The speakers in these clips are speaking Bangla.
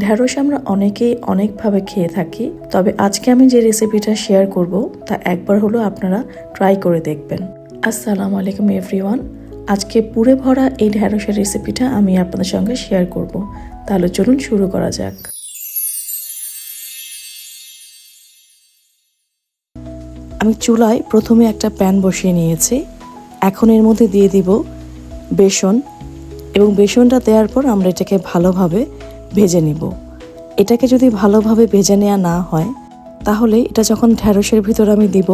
ঢ্যাঁড়স আমরা অনেকেই অনেকভাবে খেয়ে থাকি, তবে আজকে আমি যে রেসিপিটা শেয়ার করব তা একবার হলো আপনারা ট্রাই করে দেখবেন। আসসালামু আলাইকুম এভরিওয়ান। আজকে পুরে ভরা এই ঢ্যাঁড়সের রেসিপিটা আমি আপনাদের সঙ্গে শেয়ার করব। তাহলে চলুন শুরু করা যাক। আমি চুলায় প্রথমে একটা প্যান বসিয়ে নিয়েছি। এখন এর মধ্যে দিয়ে দিব বেসন, এবং বেসনটা দেওয়ার পর আমরা এটাকে ভালোভাবে ভেজে নিব। এটাকে যদি ভালোভাবে ভেজে নেওয়া না হয় তাহলে এটা যখন ঢ্যাঁড়সের ভিতর আমি দিব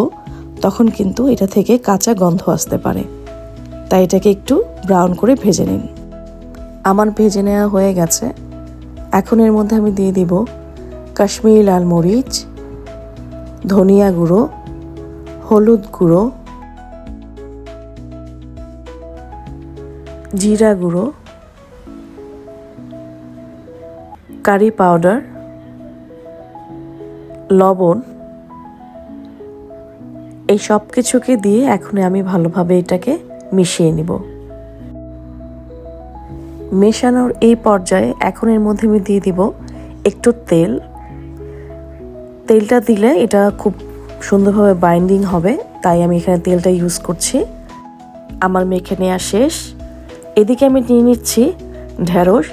তখন কিন্তু এটা থেকে কাঁচা গন্ধ আসতে পারে, তাই এটাকে একটু ব্রাউন করে ভেজে নিন। আমার ভেজে নেওয়া হয়ে গেছে। এখন এর মধ্যে আমি দিয়ে দিব কাশ্মীরি লাল মরিচ, ধনিয়া গুঁড়ো, হলুদ গুঁড়ো, জিরা গুঁড়ো, কারি পাউডার, লবণ। এই সব কিছুকে দিয়ে এখন আমি ভালোভাবে এটাকে মিশিয়ে নিব। মেশানোর এই পর্যায়ে এখন এর মধ্যে আমি দিয়ে দিব একটু তেল। তেলটা দিলে এটা খুব সুন্দরভাবে বাইন্ডিং হবে, তাই আমি এখানে তেলটা ইউজ করছি। আমার মেখে নেওয়া শেষ। এদিকে আমি নিয়ে নিচ্ছি ঢ্যাঁড়স।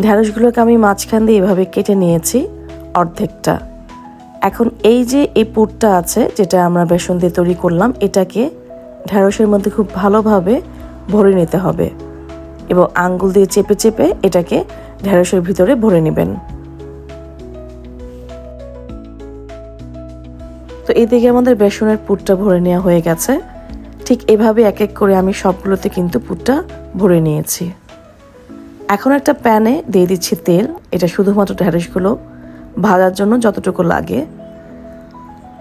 ঢ্যাঁড়সগুলোকে আমি মাঝখান দিয়ে এভাবে কেটে নিয়েছি অর্ধেকটা। এখন এই যে এই পুরটা আছে যেটা আমরা বেসন দিয়ে তৈরি করলাম, এটাকে ঢ্যাঁড়সের মধ্যে খুব ভালোভাবে ভরে নিতে হবে এবং আঙ্গুল দিয়ে চেপে চেপে এটাকে ঢ্যাঁড়সের ভিতরে ভরে নেবেন। তো এদিকে আমাদের বেসনের পুরটা ভরে নেওয়া হয়ে গেছে। ঠিক এভাবে এক এক করে আমি সবগুলোতে কিন্তু পুরটা ভরে নিয়েছি। এখন একটা প্যানে দিয়ে দিচ্ছি তেল। এটা শুধুমাত্র ঢ্যাঁড়সগুলো ভাজার জন্য যতটুকু লাগে।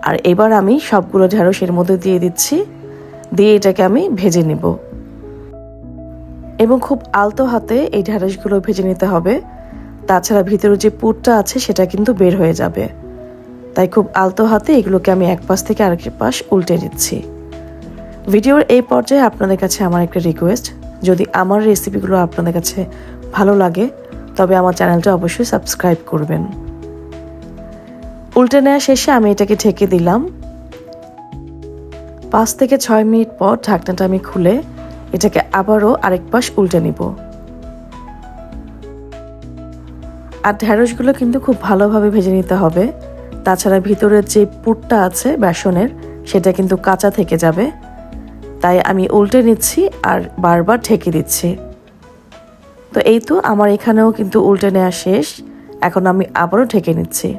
আর এবার আমি সবগুলো ঢ্যাঁড়স এর মধ্যে দিয়ে দিচ্ছি, দিয়ে এটাকে আমি ভেজে নেব এবং খুব আলতো হাতে এই ঢ্যাঁড়সগুলো ভেজে নিতে হবে, তাছাড়া ভিতরে যে পুরটা আছে সেটা কিন্তু বের হয়ে যাবে। তাই খুব আলতো হাতে এগুলোকে আমি এক পাশ থেকে আরেক পাশ উল্টে দিচ্ছি। ভিডিওর এই পর্যায়ে আপনাদের কাছে আমার একটা রিকোয়েস্ট, যদি আমার রেসিপিগুলো আপনাদের কাছে ভালো লাগে তবে আমার চ্যানেলটা অবশ্যই সাবস্ক্রাইব করবেন। উল্টে নেওয়া শেষে আমি এটাকে ঢেকে দিলাম। 5 থেকে 6 মিনিট পর ঢাকনাটা আমি খুলে এটাকে আবারও আরেক পাশ উল্টে নিব। আর ঢ্যাঁড়সগুলো কিন্তু খুব ভালোভাবে ভেজে নিতে হবে, তাছাড়া ভিতরের যে পুরটা আছে বেসনের সেটা কিন্তু কাঁচা থেকে যাবে। তাই আমি উল্টে নিচ্ছি আর বারবার ঢেকে দিচ্ছি। তো এই তো আমার এখানেও কিন্তু উল্টে নেওয়া শেষ। এখন আমি আবারও ঢেকে নিচ্ছি।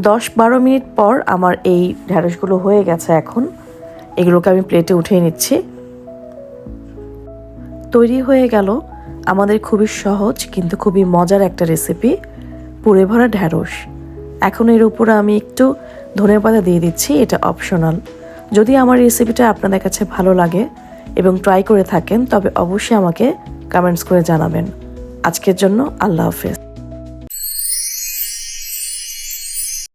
10-12 মিনিট পর আমার এই ঢ্যাঁড়সগুলো হয়ে গেছে। এখন এগুলোকে আমি প্লেটে উঠিয়ে নিচ্ছি। তৈরি হয়ে গেল আমাদের খুবই সহজ কিন্তু খুবই মজার একটা রেসিপি, পুরে ভরা ঢ্যাঁড়স। এখন এর উপরে আমি একটু ধনেপাতা দিয়ে দিচ্ছি, এটা অপশনাল। যদি আমার রেসিপিটা আপনাদের কাছে ভালো লাগে এবং ট্রাই করে থাকেন তবে অবশ্যই আমাকে কমেন্টস করে জানাবেন। আজকের জন্য আল্লাহ হাফেজ।